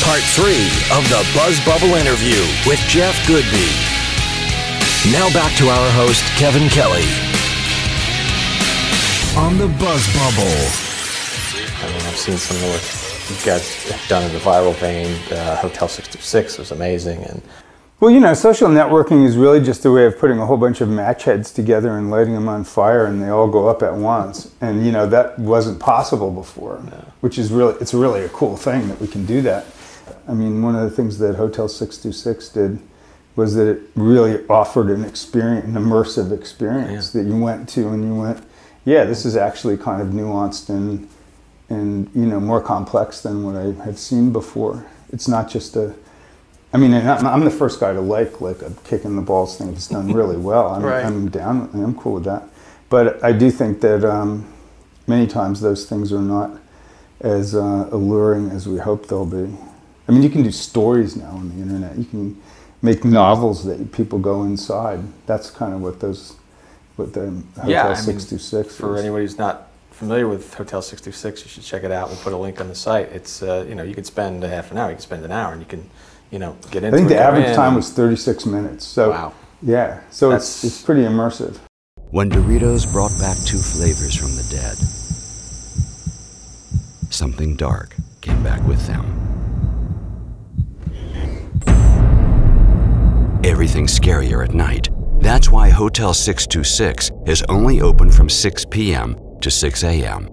part 3 of the BuzzBubble interview with Jeff Goodby. Now back to our host, Kevin Kelly. On the BuzzBubble. I mean, I've seen some of what you guys have done in the viral vein. Hotel 626 was amazing. And well, you know, social networking is really just a way of putting a whole bunch of match heads together and lighting them on fire, and they all go up at once. And you know, that wasn't possible before, which is really, it's really a cool thing that we can do that. I mean, one of the things that Hotel 626 did was that it really offered an experience, an immersive experience that you went to and you went, yeah, this is actually kind of nuanced and you know, more complex than what I had seen before. It's not just a, I mean, I'm the first guy to like a kick in the balls thing. It's done really well. I'm down, and I'm cool with that. But I do think that many times those things are not as alluring as we hope they'll be. I mean, you can do stories now on the internet. You can make novels that people go inside. That's kind of what the Hotel 626 is. For anybody who's not familiar with Hotel 626, you should check it out. We'll put a link on the site. It's you know, you could spend a half an hour, you can spend an hour, and you can, you know, get into it. I think the average time was 36 minutes. So wow. Yeah, so it's pretty immersive. When Doritos brought back 2 flavors from the dead, something dark came back with them. Everything's scarier at night. That's why Hotel 626 is only open from 6 p.m. to 6 a.m.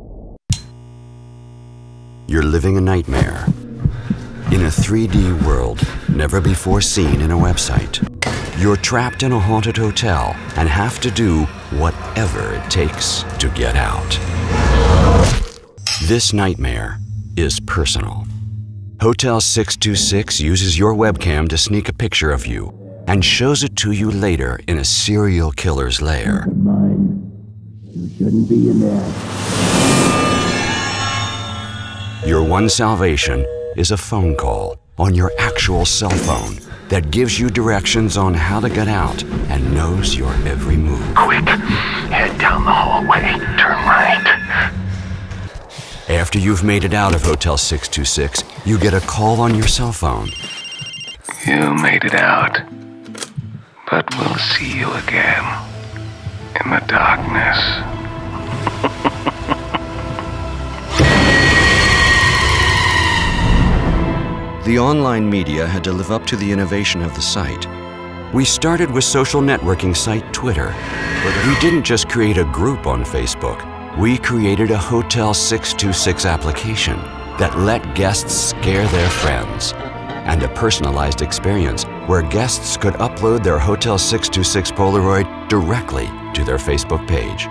You're living a nightmare in a 3D world never before seen in a website. You're trapped in a haunted hotel and have to do whatever it takes to get out. This nightmare is personal. Hotel 626 uses your webcam to sneak a picture of you and shows it to you later in a serial killer's lair. You shouldn't be in there. Your one salvation is a phone call on your actual cell phone that gives you directions on how to get out and knows your every move. Quick, head down the hallway, turn right. After you've made it out of Hotel 626, you get a call on your cell phone. You made it out, but we'll see you again in the darkness. The online media had to live up to the innovation of the site. We started with social networking site Twitter, but we didn't just create a group on Facebook. We created a Hotel 626 application that let guests scare their friends, and a personalized experience where guests could upload their Hotel 626 Polaroid directly to their Facebook page.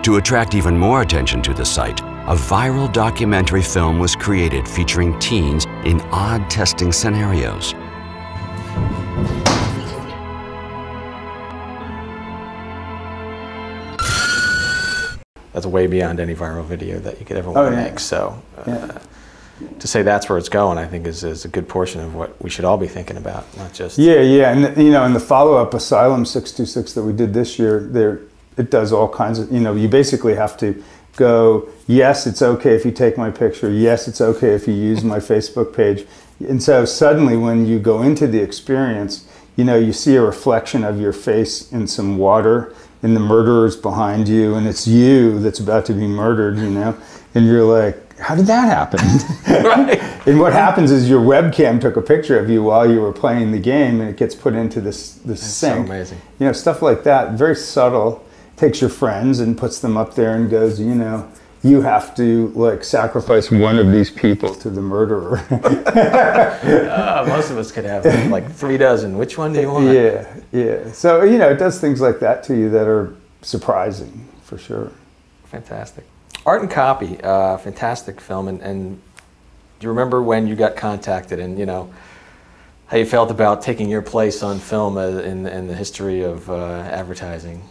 To attract even more attention to the site, a viral documentary film was created featuring teens in odd testing scenarios. That's way beyond any viral video that you could ever want to make. So to say that's where it's going, I think is a good portion of what we should all be thinking about, not just... Yeah, and you know, in the follow-up Asylum 626 that we did this year, it does all kinds of, you know, you basically have to go, yes, it's okay if you take my picture, yes, it's okay if you use my Facebook page. And so suddenly when you go into the experience, you know, you see a reflection of your face in some water, and the murderer's behind you, and it's you that's about to be murdered, you know, and you're like, how did that happen? Right. And what happens is your webcam took a picture of you while you were playing the game, and it gets put into this sync. That's so amazing. You know, stuff like that, very subtle. Takes your friends and puts them up there and goes, you know, you have to like sacrifice one of these people to the murderer. Most of us could have like 3 dozen. Which one do you want? Yeah. So, you know, it does things like that to you that are surprising, for sure. Fantastic. Art and Copy, fantastic film. And do you remember when you got contacted and, you know, how you felt about taking your place on film in the history of advertising?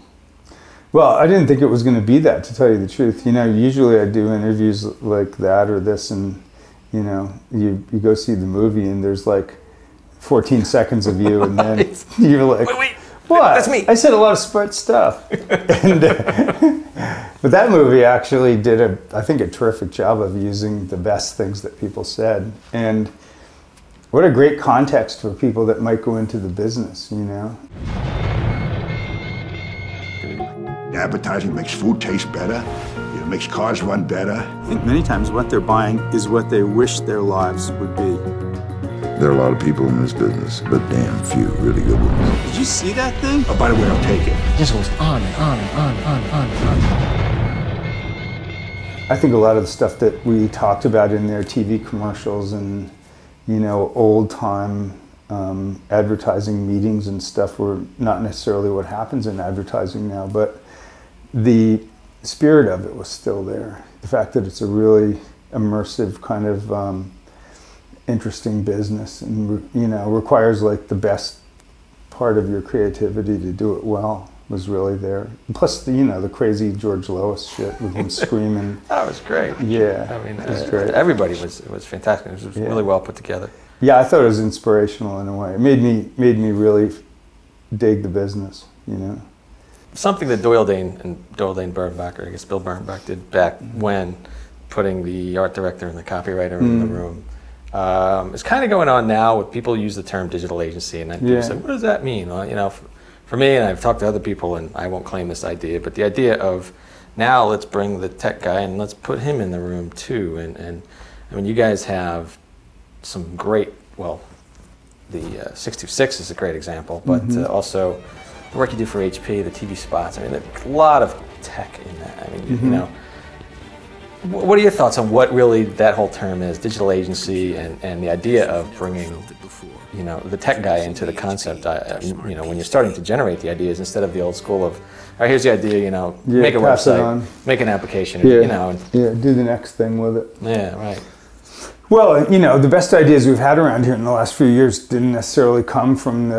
Well, I didn't think it was going to be that, to tell you the truth. You know, usually I do interviews like that or this, and, you know, you go see the movie and there's like 14 seconds of you, and then you're like, wait, what? That's me. I said a lot of smart stuff. And, but that movie actually did, I think, a terrific job of using the best things that people said. And What a great context for people that might go into the business, you know? Advertising makes food taste better. It makes cars run better. I think many times what they're buying is what they wish their lives would be. There are a lot of people in this business, but damn few really good ones. Did you see that thing? Oh, by the way, I'll take it. It just goes on and on and on and on and on and on. I think a lot of the stuff that we talked about in their TV commercials and, you know, old-time advertising meetings and stuff were not necessarily what happens in advertising now, but the spirit of it was still there. The fact that it's a really immersive kind of interesting business and, you know, requires like the best part of your creativity to do it well was really there. Plus, you know, the crazy George Lois shit with him screaming. That was great. Yeah, I mean, it was great. Everybody was fantastic. It was really well put together. Yeah, I thought it was inspirational in a way. It made me really dig the business, you know. Something that Doyle Dane Bernbach, or I guess Bill Bernbach, did back when, putting the art director and the copywriter in the room. It's kind of going on now with people use the term digital agency, and then people say, what does that mean? Well, you know, for me, and I've talked to other people, and I won't claim this idea, but the idea of now let's bring the tech guy and let's put him in the room too. And I mean, you guys have some great, well, the 626 is a great example, but also the work you do for HP, the TV spots. I mean, there's a lot of tech in that. I mean, you know, what are your thoughts on what really that whole term is, digital agency, and the idea of bringing, you know, the tech guy into the concept? You know, when you're starting to generate the ideas instead of the old school of, all right, here's the idea, you know, make a website, make an application, you know. And, do the next thing with it. Yeah, right. Well, you know, the best ideas we've had around here in the last few years didn't necessarily come from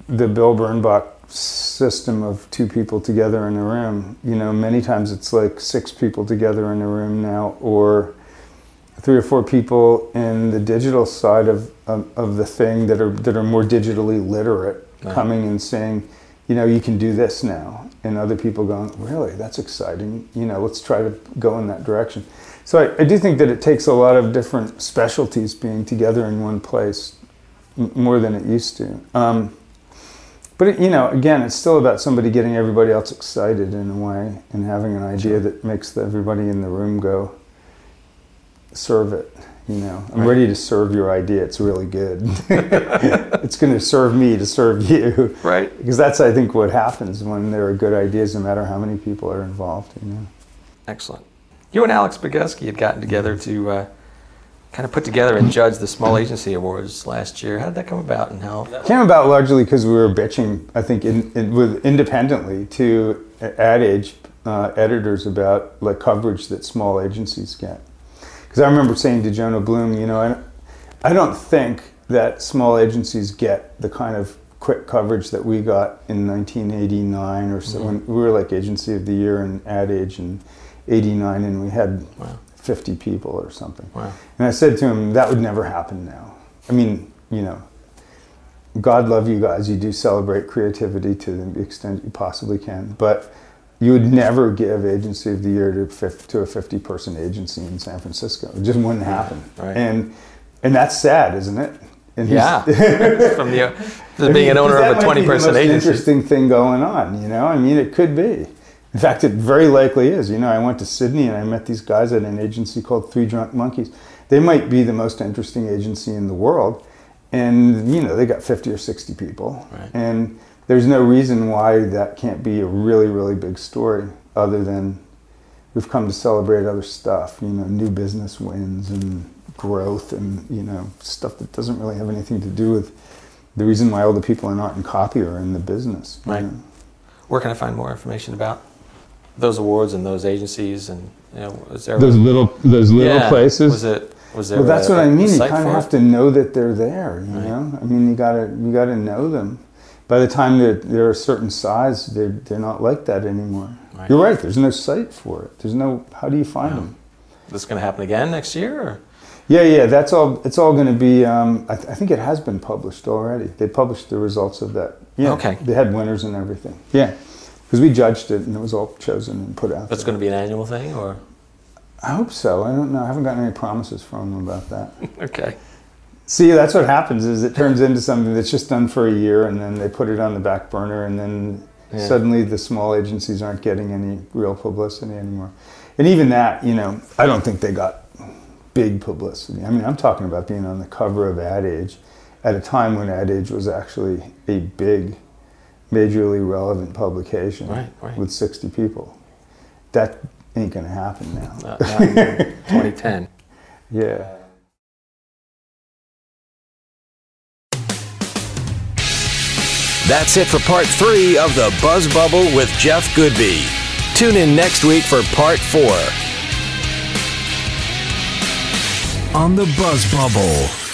the Bill Bernbach system of two people together in a room. You know, many times it's like 6 people together in a room now, or 3 or 4 people in the digital side of the thing that are more digitally literate, coming and saying, you know, you can do this now, and other people going, really, that's exciting. You know, let's try to go in that direction. So I do think that it takes a lot of different specialties being together in one place, more than it used to. But, you know, again, it's still about somebody getting everybody else excited in a way and having an idea that makes everybody in the room go, serve it, you know. I'm ready to serve your idea. It's really good. It's going to serve me to serve you. Right. Because that's, I think, what happens when there are good ideas, no matter how many people are involved, you know. Excellent. You and Alex Bogusky had gotten together to kind of put together and judge the Small Agency Awards last year. How did that come about, and how? It came about largely because we were bitching, I think, independently to Ad Age editors about like coverage that small agencies get. Because I remember saying to Jonah Bloom, you know, I don't think that small agencies get the kind of quick coverage that we got in 1989 or so, when we were like Agency of the Year in Ad Age in '89, and we had 50 people or something. Wow. And I said to him, that would never happen now. I mean, you know, God love you guys, you do celebrate creativity to the extent you possibly can, but you would never give Agency of the Year to a 50-person agency in San Francisco. It just wouldn't happen. Right. And that's sad, isn't it? And yeah, from being an owner of a 20-person agency. That's the most interesting thing going on, you know? I mean, it could be. In fact, it very likely is. You know, I went to Sydney and I met these guys at an agency called 3 Drunk Monkeys. They might be the most interesting agency in the world. And, you know, they got 50 or 60 people. Right. And there's no reason why that can't be a really, really big story, other than we've come to celebrate other stuff, you know, new business wins and growth and, you know, stuff that doesn't really have anything to do with the reason why all the people in art and copy are in the business. Right. You know? Where can I find more information about those awards and those agencies, and, you know, is there those little places? Was there? Well, that's what I mean. You kind of have to know that they're there. You know, I mean, you gotta know them. By the time they're a certain size, they're not like that anymore. Right. You're right. There's no site for it. There's no. How do you find them? This is going to happen again next year, or? Yeah. That's all. It's all going to be. I think it has been published already. They published the results of that. Yeah. Okay. They had winners and everything. Yeah. Because we judged it and it was all chosen and put out. That's going to be an annual thing, or? I hope so. I don't know. I haven't gotten any promises from them about that. Okay. See, that's what happens is it turns into something that's just done for a year, and then they put it on the back burner, and then suddenly the small agencies aren't getting any real publicity anymore. And even that, you know, I don't think they got big publicity. I mean, I'm talking about being on the cover of Ad Age at a time when Ad Age was actually a big, majorly relevant publication with 60 people. That ain't gonna happen now. Not in 2010. Yeah. That's it for part 3 of the BuzzBubble with Jeff Goodby. Tune in next week for part 4. On the BuzzBubble.